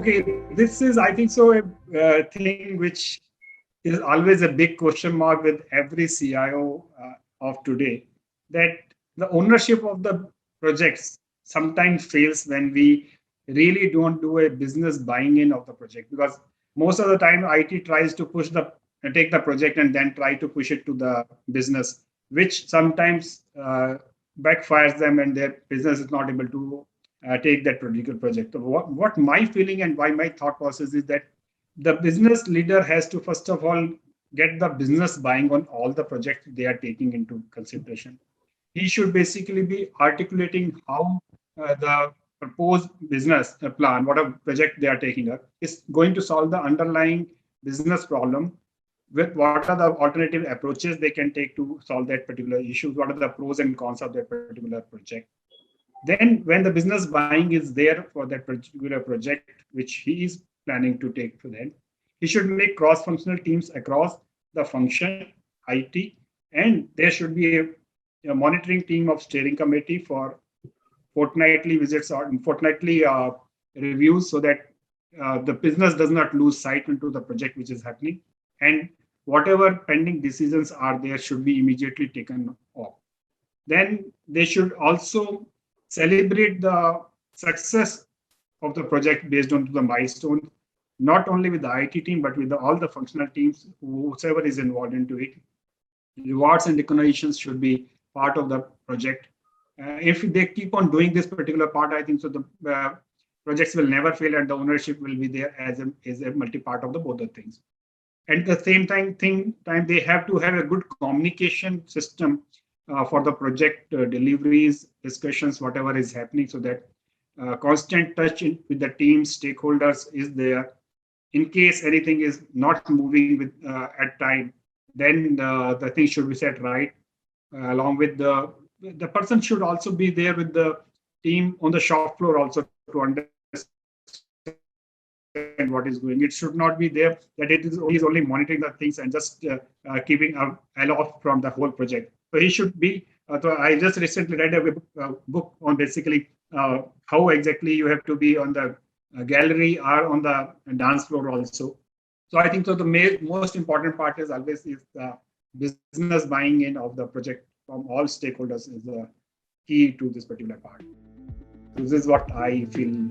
Okay, this is, I think so, a thing which is always a big question mark with every CIO of today, that the ownership of the projects sometimes fails when we really don't do a business buying in of the project, because most of the time IT tries to take the project and then try to push it to the business, which sometimes backfires them and their business is not able to take that particular project. So what my feeling and why my thought process is that the business leader has to first of all get the business buying on all the projects they are taking into consideration. He should basically be articulating how the proposed business plan, whatever project they are taking up, is going to solve the underlying business problem, with what are the alternative approaches they can take to solve that particular issue, what are the pros and cons of that particular project. Then, when the business buying is there for that particular project, which he is planning to take to them, he should make cross-functional teams across the function, IT, and there should be a monitoring team of steering committee for fortnightly visits or fortnightly reviews, so that the business does not lose sight into the project which is happening, and whatever pending decisions are there should be immediately taken off. Then they should also celebrate the success of the project based on the milestone, not only with the IT team, but with all the functional teams, whoever is involved into it. Rewards and recognitions should be part of the project. If they keep on doing this particular part, I think so the projects will never fail and the ownership will be there as a multi-part of the both the things. At the same time, they have to have a good communication system for the project deliveries, discussions, whatever is happening, so that constant touch with the team stakeholders is there. In case anything is not moving with at time, then the thing should be set right. Along with the person should also be there with the team on the shop floor also to understand what is going. It should not be there that it is only monitoring the things and just keeping off from the whole project. So he should be. So I just recently read a book on basically how exactly you have to be on the gallery or on the dance floor also. So I think so the most important part is always is the business buying in of the project from all stakeholders is the key to this particular part. So this is what I feel.